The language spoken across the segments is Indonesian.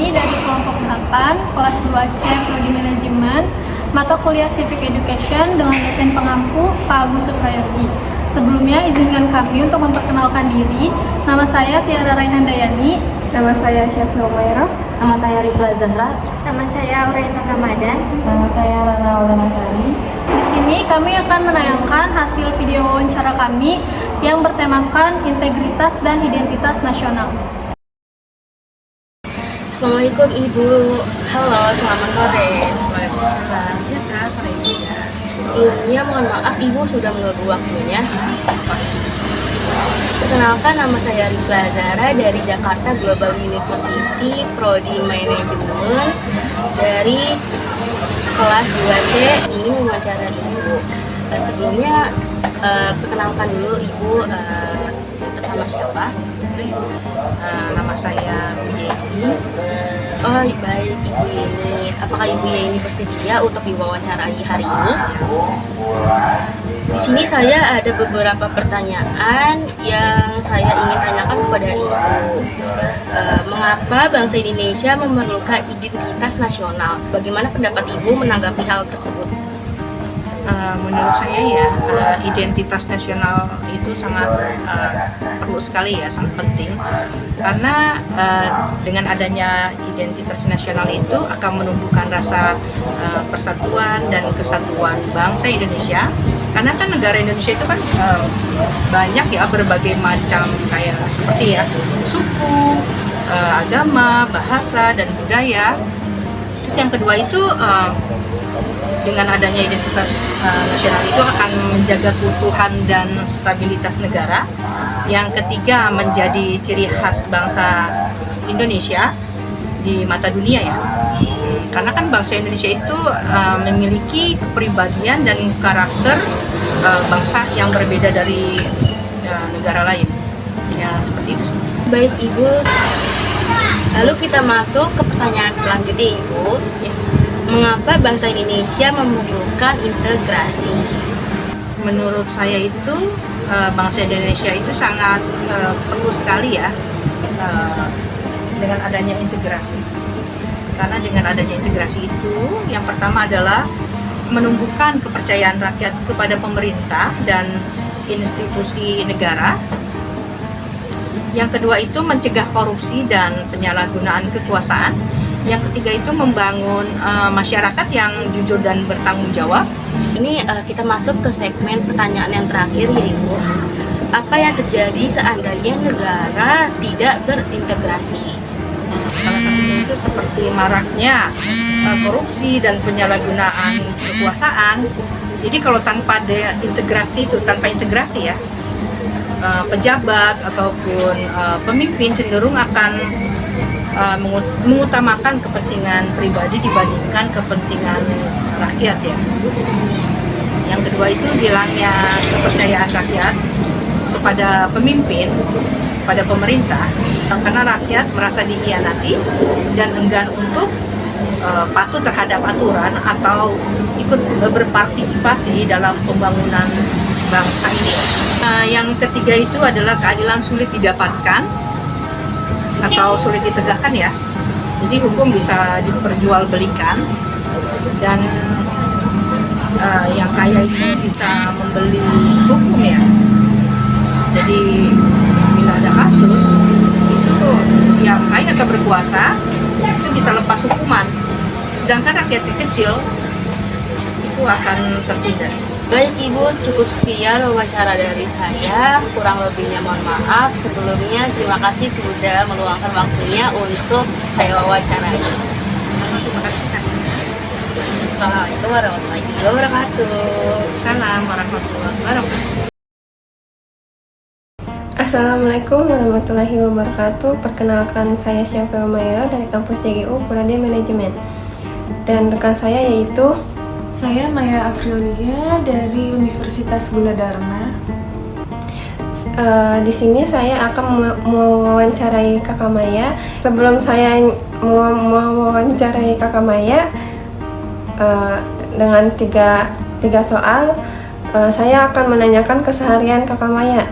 Handayani dari kelompok 8, kelas 2C Prodi Manajemen, mata kuliah Civic Education dengan dosen pengampu Pak Agus Suprayadi. Sebelumnya izinkan kami untuk memperkenalkan diri. Nama saya Tiara Handayani. Nama saya Syafi Umairah. Nama saya Rifla Zahra. Nama saya Aureta Ramadan. Nama saya Rana Olganasari. Di sini kami akan menayangkan hasil video wawancara kami yang bertemakan integritas dan identitas nasional. Assalamualaikum Ibu. Halo, selamat sore. Waalaikumsalam. Ya Kak, sore juga. Sebelumnya mohon maaf Ibu sudah mengganggu waktunya. Perkenalkan, nama saya Rifla Zahra dari Jakarta Global University Prodi Manajemen dari kelas 2C. Ini mewawancara Ibu. Sebelumnya perkenalkan dulu Ibu sama siapa? Nama saya Bu Yeni. Oh baik Ibu Yeni. Apakah Ibu Yeni bersedia untuk diwawancarai hari ini? Di sini saya ada beberapa pertanyaan yang saya ingin tanyakan kepada Ibu. Mengapa bangsa Indonesia memerlukan identitas nasional? Bagaimana pendapat Ibu menanggapi hal tersebut? Menurut saya ya, identitas nasional itu sangat perlu sekali ya, sangat penting. Karena dengan adanya identitas nasional itu akan menumbuhkan rasa persatuan dan kesatuan bangsa Indonesia. Karena kan negara Indonesia itu kan banyak ya, berbagai macam kayak seperti ya suku, agama, bahasa dan budaya. Terus yang kedua itu dengan adanya identitas nasional itu akan menjaga keutuhan dan stabilitas negara. Yang ketiga, menjadi ciri khas bangsa Indonesia di mata dunia ya. Karena kan bangsa Indonesia itu memiliki kepribadian dan karakter bangsa yang berbeda dari negara lain. Ya seperti itu sih. Baik Ibu. Lalu kita masuk ke pertanyaan selanjutnya Ibu. Mengapa bangsa Indonesia memerlukan integrasi? Menurut saya itu bangsa Indonesia itu sangat perlu sekali ya dengan adanya integrasi. Karena dengan adanya integrasi itu, yang pertama adalah menumbuhkan kepercayaan rakyat kepada pemerintah dan institusi negara. Yang kedua itu mencegah korupsi dan penyalahgunaan kekuasaan. Yang ketiga itu membangun masyarakat yang jujur dan bertanggung jawab. Ini kita masuk ke segmen pertanyaan yang terakhir ya Ibu. Apa yang terjadi seandainya negara tidak berintegrasi? Salah satunya itu seperti maraknya korupsi dan penyalahgunaan kekuasaan. Jadi kalau tanpa integrasi ya, pejabat ataupun pemimpin cenderung akan mengutamakan kepentingan pribadi dibandingkan kepentingan rakyat ya. Yang kedua itu hilangnya kepercayaan rakyat kepada pemimpin, pada pemerintah, karena rakyat merasa dikhianati dan enggan untuk patuh terhadap aturan atau ikut berpartisipasi dalam pembangunan bangsa ini. Yang ketiga itu adalah keadilan sulit didapatkan atau sulit ditegakkan ya. Jadi hukum bisa diperjualbelikan dan yang kaya itu bisa membeli hukum ya. Jadi bila ada kasus itu yang kaya atau berkuasa itu bisa lepas hukuman, sedangkan rakyat kecil itu akan tertindas. Baik Ibu, cukup sekian wawancara dari saya. Kurang lebihnya mohon maaf. Sebelumnya terima kasih sudah meluangkan waktunya untuk saya wawancarai. Terima kasih Kak. Assalamualaikum warahmatullahi wabarakatuh. Salam warahmatullahi wabarakatuh. Assalamualaikum warahmatullahi wabarakatuh. Perkenalkan, saya Syafi Umairah dari kampus JGU Prodi Manajemen. Dan rekan saya yaitu saya Maya Afrilia dari Universitas Gunadarma. Di sini saya akan mewawancarai Kakak Maya. Sebelum saya mewawancarai Kakak Maya dengan tiga soal, saya akan menanyakan keseharian Kakak Maya.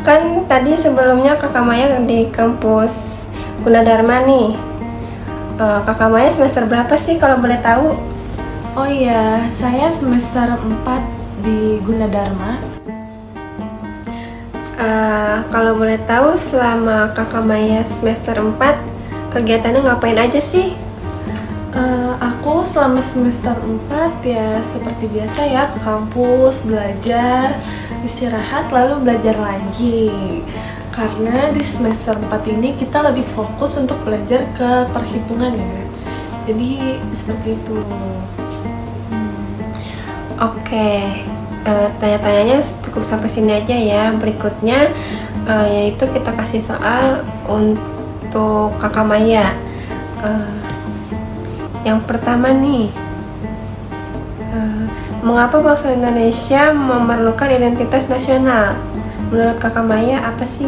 Kan tadi sebelumnya Kakak Maya di kampus Gunadarma nih. Kakak Maya semester berapa sih kalau boleh tahu? Oh iya, saya semester 4 di Gunadarma. Kalau boleh tahu selama kakak Maya semester 4 kegiatannya ngapain aja sih? Aku selama semester 4 ya seperti biasa ya, ke kampus, belajar, istirahat, lalu belajar lagi. Karena di semester 4 ini kita lebih fokus untuk belajar ke perhitungan ya. Jadi seperti itu. Oke, tanya-tanyanya cukup sampai sini aja ya. Berikutnya yaitu kita kasih soal untuk kakak Maya. Yang pertama nih, mengapa bangsa Indonesia memerlukan identitas nasional? Menurut kakak Maya apa sih?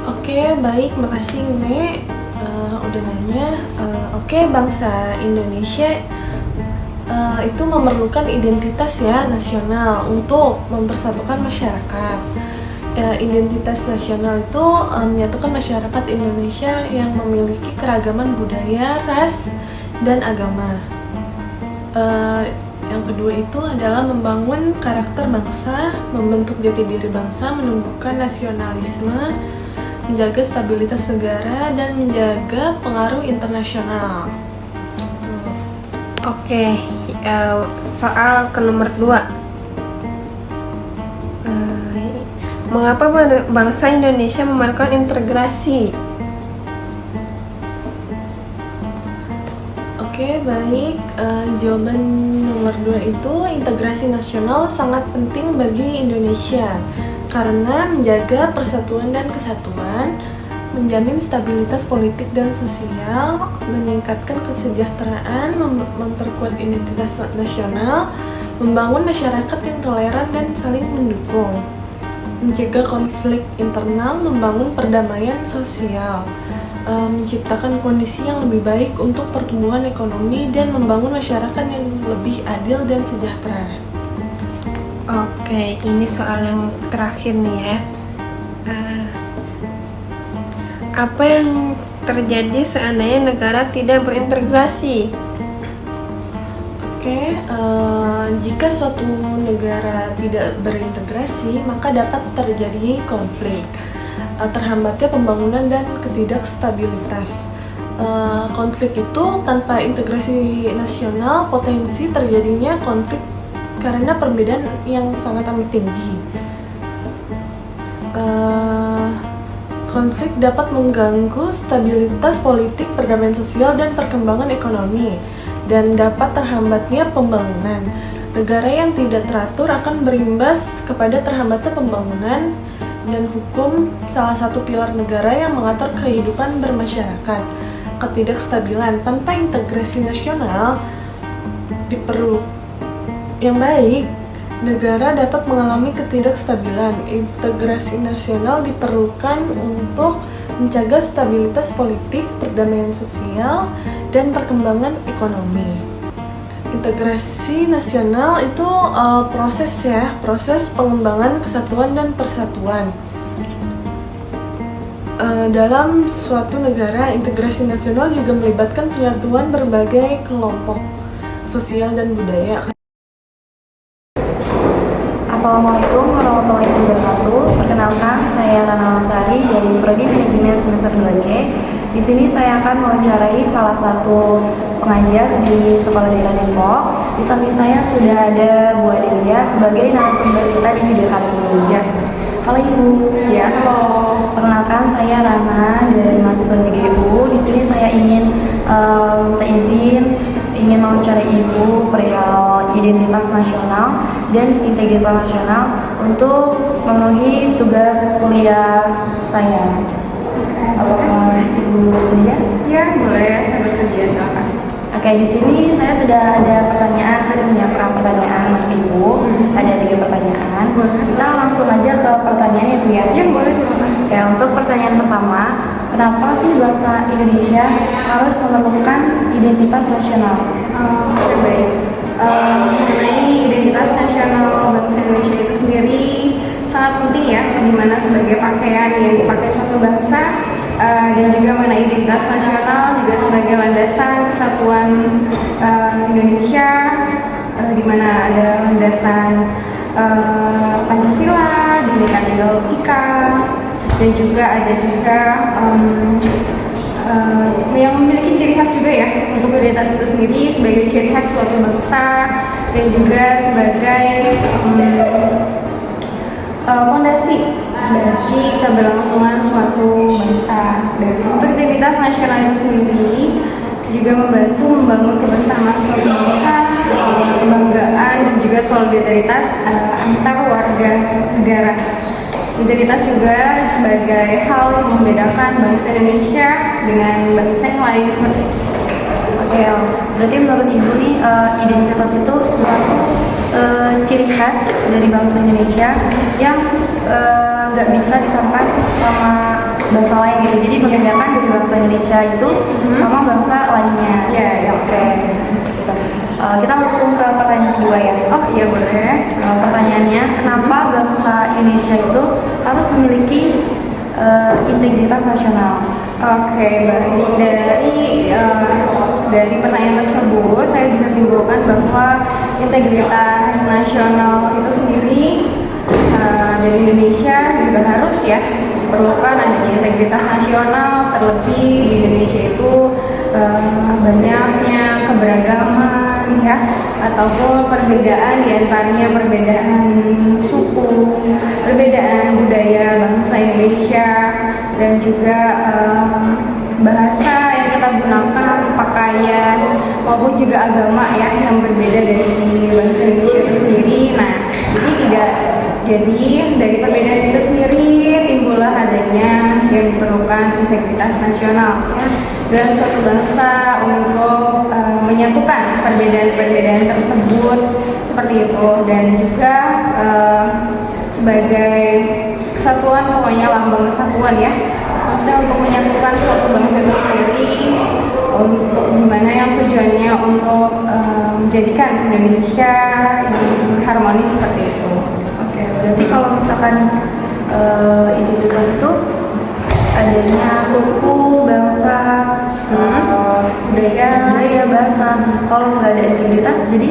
Oke, baik, makasih Nek udah nanya. Oke, bangsa Indonesia itu memerlukan identitas ya nasional untuk mempersatukan masyarakat. Identitas nasional itu menyatukan masyarakat Indonesia yang memiliki keragaman budaya, ras, dan agama. Yang kedua itu adalah membangun karakter bangsa, membentuk jati diri bangsa, menumbuhkan nasionalisme, menjaga stabilitas negara, dan menjaga pengaruh internasional. Oke, soal ke nomor 2. Mengapa bangsa Indonesia memerlukan integrasi? Oke, baik. Jawaban nomor 2 itu integrasi nasional sangat penting bagi Indonesia karena menjaga persatuan dan kesatuan, menjamin stabilitas politik dan sosial, meningkatkan kesejahteraan, memperkuat identitas nasional, membangun masyarakat yang toleran dan saling mendukung, mencegah konflik internal, membangun perdamaian sosial, menciptakan kondisi yang lebih baik untuk pertumbuhan ekonomi, dan membangun masyarakat yang lebih adil dan sejahtera. Oke, ini soal yang terakhir nih ya. Apa yang terjadi seandainya negara tidak berintegrasi? Oke, jika suatu negara tidak berintegrasi, maka dapat terjadi konflik, terhambatnya pembangunan dan ketidakstabilitas. Konflik itu tanpa integrasi nasional potensi terjadinya konflik karena perbedaan yang sangat amat tinggi. Konflik dapat mengganggu stabilitas politik, perdamaian sosial, dan perkembangan ekonomi, dan dapat terhambatnya pembangunan. Negara yang tidak teratur akan berimbas kepada terhambatnya pembangunan, dan hukum salah satu pilar negara yang mengatur kehidupan bermasyarakat. Ketidakstabilan tanpa integrasi nasional yang baik, negara dapat mengalami ketidakstabilan. Integrasi nasional diperlukan untuk menjaga stabilitas politik, perdamaian sosial, dan perkembangan ekonomi. Integrasi nasional itu proses pengembangan kesatuan dan persatuan. Dalam suatu negara, integrasi nasional juga melibatkan penyatuan berbagai kelompok sosial dan budaya. Assalamualaikum warahmatullahi wabarakatuh. Perkenalkan, saya Rana Lasari dari Prodi Manajemen semester 2C. Di sini saya akan mewawancarai salah satu pengajar di Sekolah Daerah Depok. Di samping saya sudah ada Bu Adelia sebagai narasumber kita di video kali ini. Ya. Halo Ibu. Ya, halo. Perkenalkan, saya Rana dari mahasiswa JGU. Di sini saya ingin minta izin ingin mewawancarai Ibu perihal identitas nasional dan integritas nasional untuk memenuhi tugas kuliah saya. Apakah Ibu bersedia? Ya, boleh. Saya bersedia, silakan. Oke, di sini saya sudah ada pertanyaan, saya sudah menyiapkan pertanyaan untuk Ibu. Ada 3 pertanyaan. Kita langsung aja ke pertanyaannya, Bu ya. Ya, boleh, silakan. Oke, untuk pertanyaan pertama, kenapa sih bangsa Indonesia harus memerlukan identitas nasional? Oke, baik. Mengenai identitas nasional bangsa Indonesia itu sendiri sangat penting ya, dimana sebagai pakaian yang dipakai suatu bangsa dan juga mengenai identitas nasional juga sebagai landasan kesatuan Indonesia, di mana ada landasan Pancasila, Bhinneka Tunggal Ika, dan juga ada yang memiliki ciri khas juga ya untuk identitas itu sendiri sebagai ciri khas suatu bangsa dan juga sebagai fondasi dari keberlangsungan suatu bangsa. Dan untuk identitas nasional itu sendiri juga membantu membangun kebersamaan suatu bangsa, kebanggaan dan juga solidaritas antar warga negara. Identitas juga sebagai hal yang membedakan bangsa Indonesia dengan bangsa yang lain seperti itu. Oke, berarti menurut Ibu nih identitas itu suatu ciri khas dari bangsa Indonesia yang nggak bisa disamakan sama bangsa lain gitu. Jadi membedakan dari bangsa Indonesia itu sama bangsa lainnya. Ya, Oke, seperti itu. Kita langsung ke pertanyaan kedua ya. Oh iya boleh. Pertanyaannya, kenapa bangsa Indonesia itu harus memiliki integritas nasional? Oke, baik. Dari pertanyaan tersebut, saya bisa simpulkan bahwa integritas nasional itu sendiri dari Indonesia juga harus ya diperlukan adanya integritas nasional, terlebih di Indonesia itu banyaknya keberagaman ya, ataupun perbedaan diantaranya perbedaan suku, perbedaan budaya bangsa Indonesia, dan juga bahasa yang kita gunakan, pakaian maupun juga agama ya yang berbeda dari bangsa Indonesia itu sendiri. Nah, jadi dari perbedaan itu sendiri timbullah adanya yang diperlukan integritas nasional ya, dalam suatu bangsa untuk menyatukan perbedaan-perbedaan tersebut seperti itu, dan juga sebagai kesatuan, pokoknya lambang kesatuan ya, maksudnya untuk menyatukan suatu bangsa itu sendiri, untuk dimana yang tujuannya untuk menjadikan Indonesia yang harmonis seperti itu. Oke, berarti kalau misalkan integritas itu adanya suku, bangsa, budaya, bahasa. Kalau nggak ada integritas, jadi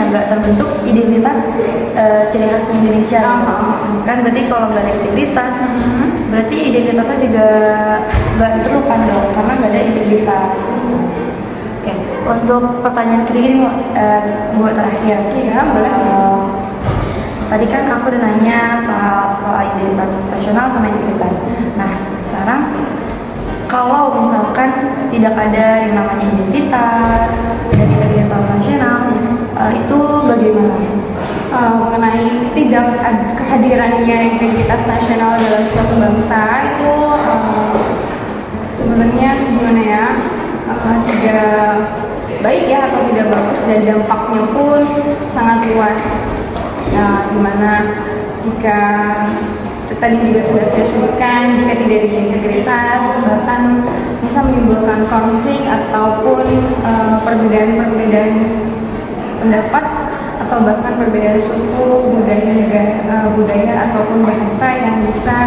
nggak terbentuk identitas ciri khas Indonesia. Kan berarti kalau nggak ada integritas, berarti identitasnya juga nggak diperlukan dong, karena nggak ada integritas. Oke, untuk pertanyaan ketiga ini buat terakhir. Ya, boleh. Tadi kan aku udah nanya soal identitas nasional sama integritas. Nah, sekarang kalau misalkan tidak ada yang namanya identitas dan integritas nasional, itu bagaimana? Mengenai tidak kehadirannya integritas nasional dalam suatu bangsa itu sebenarnya gimana ya, tidak baik ya atau tidak bagus, dan dampaknya pun sangat luas. Nah, dimana jika tadi juga sudah saya sebutkan, jika tidak ada integritas bahkan bisa menimbulkan konflik ataupun perbedaan-perbedaan pendapat atau bahkan perbedaan suku, budaya ataupun bahasa yang bisa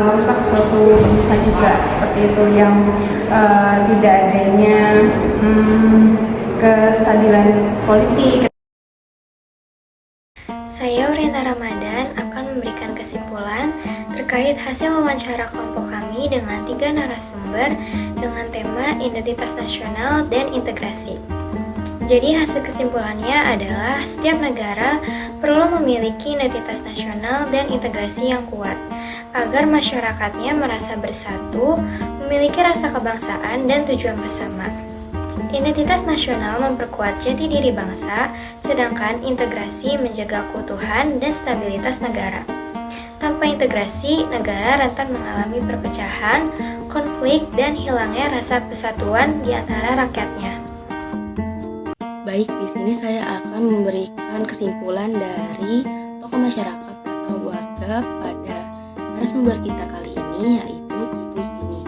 merusak suatu bangsa juga, seperti itu, yang tidak adanya kestabilan politik. Saya Urina Ramadan akan memberikan kesimpulan terkait hasil wawancara kelompok kami dengan 3 narasumber dengan tema identitas nasional dan integrasi. Jadi hasil kesimpulannya adalah setiap negara perlu memiliki identitas nasional dan integrasi yang kuat agar masyarakatnya merasa bersatu, memiliki rasa kebangsaan dan tujuan bersama. Identitas nasional memperkuat jati diri bangsa, sedangkan integrasi menjaga keutuhan dan stabilitas negara. Tanpa integrasi, negara rentan mengalami perpecahan, konflik, dan hilangnya rasa persatuan di antara rakyatnya. Baik, di sini saya akan memberikan kesimpulan dari tokoh masyarakat atau warga pada narasumber kita kali ini, yaitu Ibu Yuni.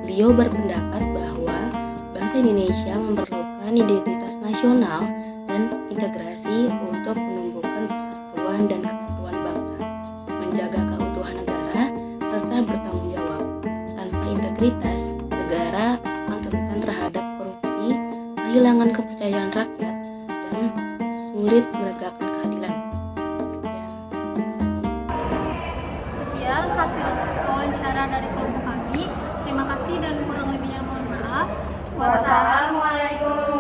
Beliau berpendapat bahwa bangsa Indonesia memerlukan identitas nasional dan integrasi untuk menumbuhkan persatuan dan kesatuan bangsa, menjaga keutuhan negara, serta bertanggung jawab. integritas, negara akan rentan terhadap korupsi, kehilangan kepercayaan rakyat, dan sulit menegakkan keadilan. Sekian hasil wawancara dari kelompok kami. Terima kasih dan kurang lebihnya mohon maaf. Wassalamualaikum